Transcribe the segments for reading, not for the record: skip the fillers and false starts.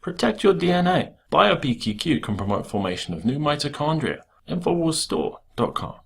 Protect your DNA. BioPQQ can promote formation of new mitochondria. Infowarsstore.com.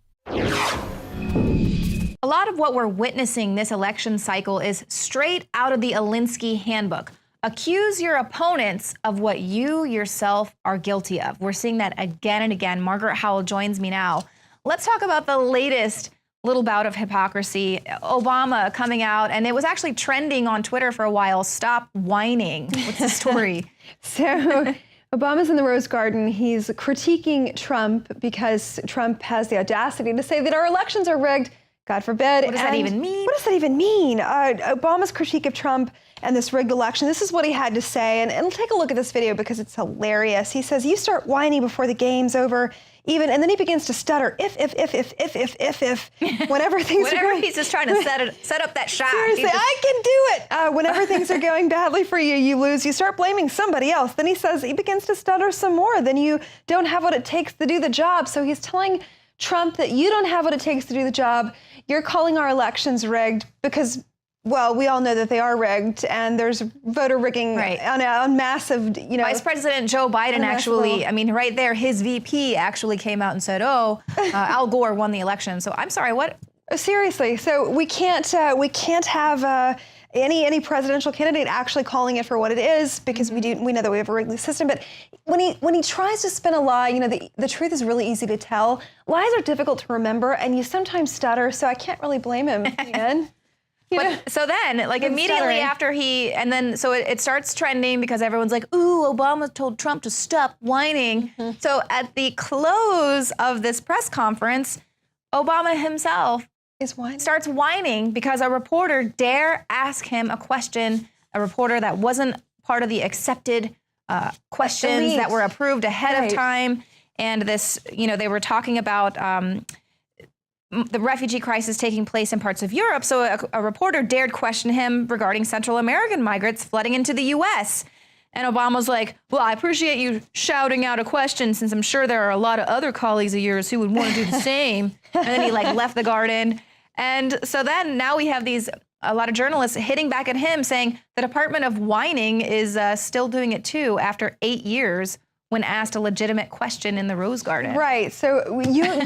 A lot of what we're witnessing this election cycle is straight out of the Alinsky handbook. Accuse your opponents of what you yourself are guilty of. We're seeing that again and again. Margaret Howell joins me now. Let's talk about the latest little bout of hypocrisy. Obama coming out, and it was actually trending on Twitter for a while. Stop whining. What's the story? So Obama's in the Rose Garden. He's critiquing Trump because Trump has the audacity to say that our elections are rigged. God forbid. What does that even mean? What does that even mean? Obama's critique of Trump and this rigged election, this is what he had to say. And take a look at this video because it's hilarious. He says, you start whining before the game's over. And then he begins to stutter, if, whenever things are going... he's just trying to set up that shot. Seriously, I can do it. Whenever things are going badly for you, you lose, you start blaming somebody else. Then he says, he begins to stutter some more. Then you don't have what it takes to do the job. So he's telling Trump that you don't have what it takes to do the job. You're calling our elections rigged because, well, we all know that they are rigged, and there's voter rigging on massive, Vice President Joe Biden actually, right there, his VP actually came out and said, Al Gore won the election. So I'm sorry, what? Seriously, so we can't have any presidential candidate actually calling it for what it is, because we know that we have a rigged system. But when he tries to spin a lie, the truth is really easy to tell. Lies are difficult to remember, and you sometimes stutter. So I can't really blame him, man. So then, immediately after so it starts trending because everyone's like, ooh, Obama told Trump to stop whining. Mm-hmm. So at the close of this press conference, Obama himself starts whining because a reporter dare ask him a question, a reporter that wasn't part of the accepted questions that were approved ahead of time. And this, they were talking about the refugee crisis taking place in parts of Europe. So a reporter dared question him regarding Central American migrants flooding into the U.S. And Obama's like, well, I appreciate you shouting out a question since I'm sure there are a lot of other colleagues of yours who would want to do the same. And then he left the garden. And so then now we have a lot of journalists hitting back at him saying the Department of Whining is still doing it too after 8 years when asked a legitimate question in the Rose Garden. Right. So you and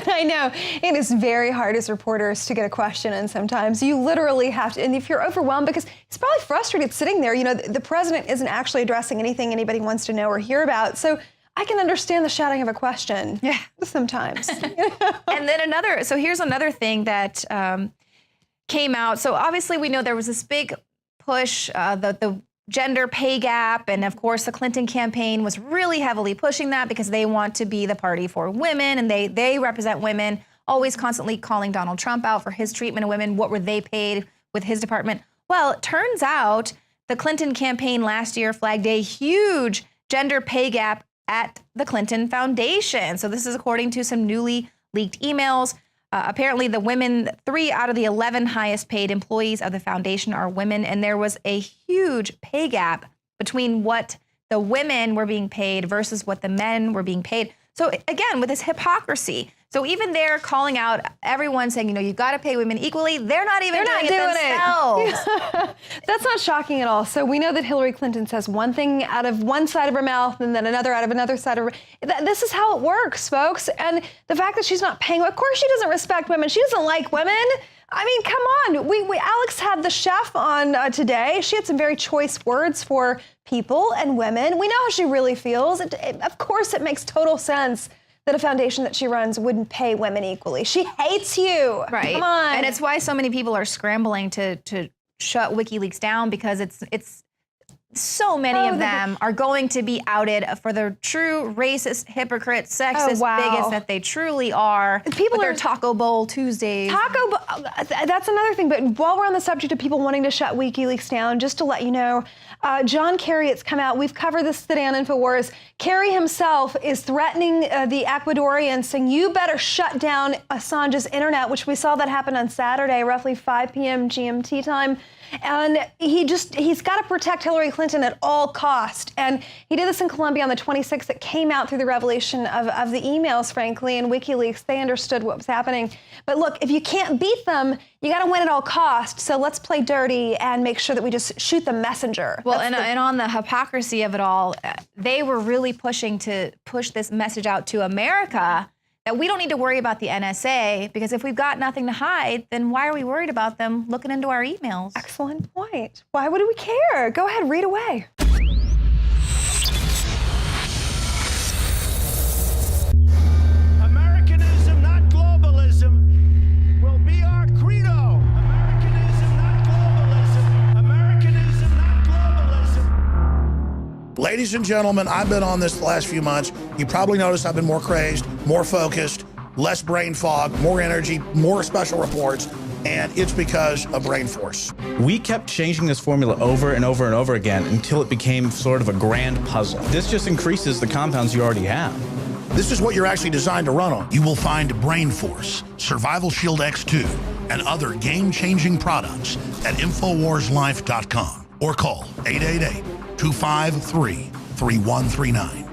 I know it is very hard as reporters to get a question, and sometimes you literally have to, and if you're overwhelmed, because he's probably frustrated sitting there, the president isn't actually addressing anything anybody wants to know or hear about. So I can understand the shouting of a question sometimes. And then here's another thing that came out. So obviously we know there was this big push, the gender pay gap. And of course, the Clinton campaign was really heavily pushing that because they want to be the party for women, and they represent women, always constantly calling Donald Trump out for his treatment of women. What were they paid with his department? Well, it turns out the Clinton campaign last year flagged a huge gender pay gap at the Clinton Foundation. So this is according to some newly leaked emails. Apparently, the women, 3 out of the 11 highest paid employees of the foundation are women, and there was a huge pay gap between what the women were being paid versus what the men were being paid. So again, with this hypocrisy. So even they're calling out everyone saying, you've got to pay women equally. They're not even doing it themselves. That's not shocking at all. So we know that Hillary Clinton says one thing out of one side of her mouth and then another out of another side of her. This is how it works, folks. And the fact that she's not paying, of course she doesn't respect women. She doesn't like women. I mean, come on. Alex had the chef on today. She had some very choice words for people and women. We know how she really feels. Of course, it makes total sense that a foundation that she runs wouldn't pay women equally. She hates you. Right. Come on. And it's why so many people are scrambling to shut WikiLeaks down, because it's so many of them are going to be outed for the true racist, hypocrite, sexist, bigots that they truly are. People are Taco Bowl Tuesdays. That's another thing. But while we're on the subject of people wanting to shut WikiLeaks down, just to let you know, John Kerry, it's come out. We've covered this today on Infowars. Kerry himself is threatening the Ecuadorians, saying, you better shut down Assange's internet, which we saw that happen on Saturday, roughly 5 p.m. GMT time. And he's got to protect Hillary Clinton at all cost. And he did this in Colombia on the 26th. It came out through the revelation of the emails, frankly, and WikiLeaks. They understood what was happening. But look, if you can't beat them, you got to win at all costs. So let's play dirty and make sure that we just shoot the messenger. Well, and on the hypocrisy of it all, they were really pushing to push this message out to America that we don't need to worry about the NSA, because if we've got nothing to hide, then why are we worried about them looking into our emails? Excellent point. Why would we care? Go ahead, read away. Americanism, not globalism, will be our credo. Americanism, not globalism. Americanism, not globalism. Ladies and gentlemen, I've been on this the last few months. You probably noticed I've been more crazed, more focused, less brain fog, more energy, more special reports, and it's because of Brain Force. We kept changing this formula over and over and over again until it became sort of a grand puzzle. This just increases the compounds you already have. This is what you're actually designed to run on. You will find Brain Force, Survival Shield X2, and other game-changing products at InfoWarsLife.com or call 888-253-3139.